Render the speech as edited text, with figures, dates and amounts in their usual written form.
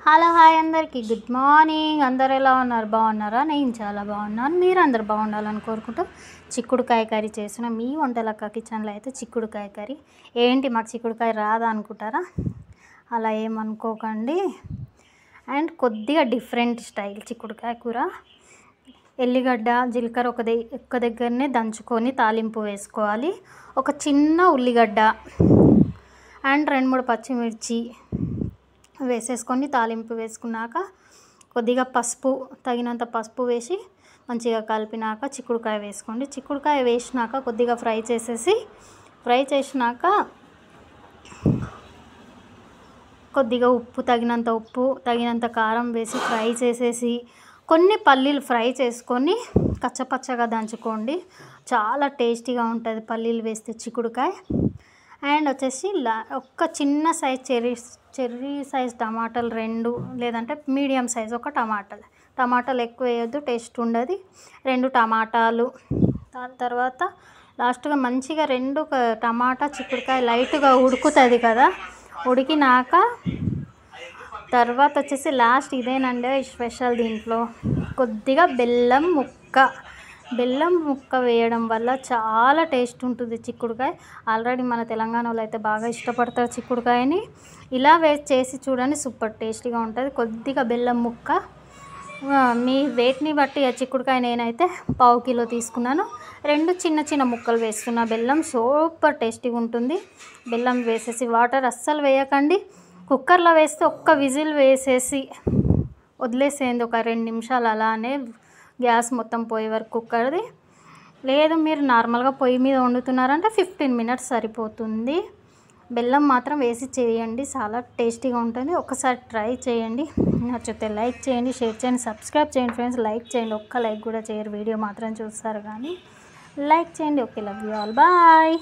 Hello hi అందరికీ good morning. అందరు ఎలా ఉన్నారు? బాగున్నారా? నేను చాలా బాగున్నాను. మీరు అందరు బాగుండాలని కోరుకుంటూ చిక్కుడుకాయ కర్రీ చేసిన మీ వంటలక్క కిచెన్లో అయితే చిక్కుడుకాయ కర్రీ. ఏంటి మాకు చిక్కుడుకాయ రాదా అనుకుంటారా? అలా ఏమనుకోకండి. అండ్ కొద్దిగా డిఫరెంట్ స్టైల్ చిక్కుడుకాయ కూర. ఎల్లిగడ్డ జీలకర్ర ఒక్క దగ్గరనే దంచుకొని తాలింపు వేసుకోవాలి. ఒక చిన్న ఉల్లిగడ్డ అండ్ 2-3 పచ్చిమిర్చి వేసేసుకొని తాలింపు వేసుకున్నాక కొద్దిగా పసుపు, తగినంత పసుపు వేసి మంచిగా కలిపినాక చిక్కుడుకాయ వేసుకోండి. చిక్కుడుకాయ వేసినాక కొద్దిగా ఫ్రై చేసినాక కొద్దిగా తగినంత కారం వేసి ఫ్రై చేసేసి కొన్ని పల్లీలు ఫ్రై చేసుకొని కచ్చపచ్చగా దంచుకోండి. చాలా టేస్టీగా ఉంటుంది పల్లీలు వేస్తే చిక్కుడుకాయ. అండ్ వచ్చేసి ఒక చిన్న సైజ్ చెర్రీ సైజ్ టమాటాలు 2, లేదంటే మీడియం సైజ్ ఒక టమాటాలు ఎక్కువ వేయొద్దు, టేస్ట్ ఉండదు. 2 టమాటాలు. దాని తర్వాత లాస్ట్గా మంచిగా 2 టమాటా చిక్కుడుకాయ లైట్గా ఉడుకుతుంది కదా, ఉడికినాక తర్వాత వచ్చేసి లాస్ట్ ఇదేనండి స్పెషల్. దీంట్లో కొద్దిగా బెల్లం ముక్క వేయడం వల్ల చాలా టేస్ట్ ఉంటుంది చిక్కుడుకాయ. ఆల్రెడీ మన తెలంగాణలో అయితే బాగా ఇష్టపడతారు చిక్కుడుకాయని. ఇలా చేసి చూడండి, సూపర్ టేస్టీగా ఉంటుంది. కొద్దిగా బెల్లం ముక్క మీ వెయిట్ని బట్టి చిక్కుడుకాయ నేనైతే 1/2 కిలో తీసుకున్నాను. 2 చిన్న ముక్కలు వేస్తున్నా. బెల్లం సూపర్ టేస్టీగా ఉంటుంది. బెల్లం వేసేసి వాటర్ అస్సలు వేయకండి. కుక్కర్లో వేస్తే ఒక్క విజిల్ వేసేసి వదిలేసేయండి ఒక 2 నిమిషాలు అలానే, గ్యాస్ మొత్తం పోయే వరకు కుక్కర్ది. లేదు మీరు నార్మల్గా పొయ్యి మీద వండుతున్నారంటే 15 మినిట్స్ సరిపోతుంది. బెల్లం మాత్రం వేసి చేయండి, చాలా టేస్టీగా ఉంటుంది. ఒకసారి ట్రై చేయండి. నచ్చితే లైక్ చేయండి, షేర్ చేయండి, సబ్స్క్రైబ్ చేయండి ఫ్రెండ్స్. లైక్ చేయండి, ఒక్క లైక్ కూడా చేయరు, వీడియో మాత్రం చూస్తారు కానీ లైక్ చేయండి. Okay, love you all, bye.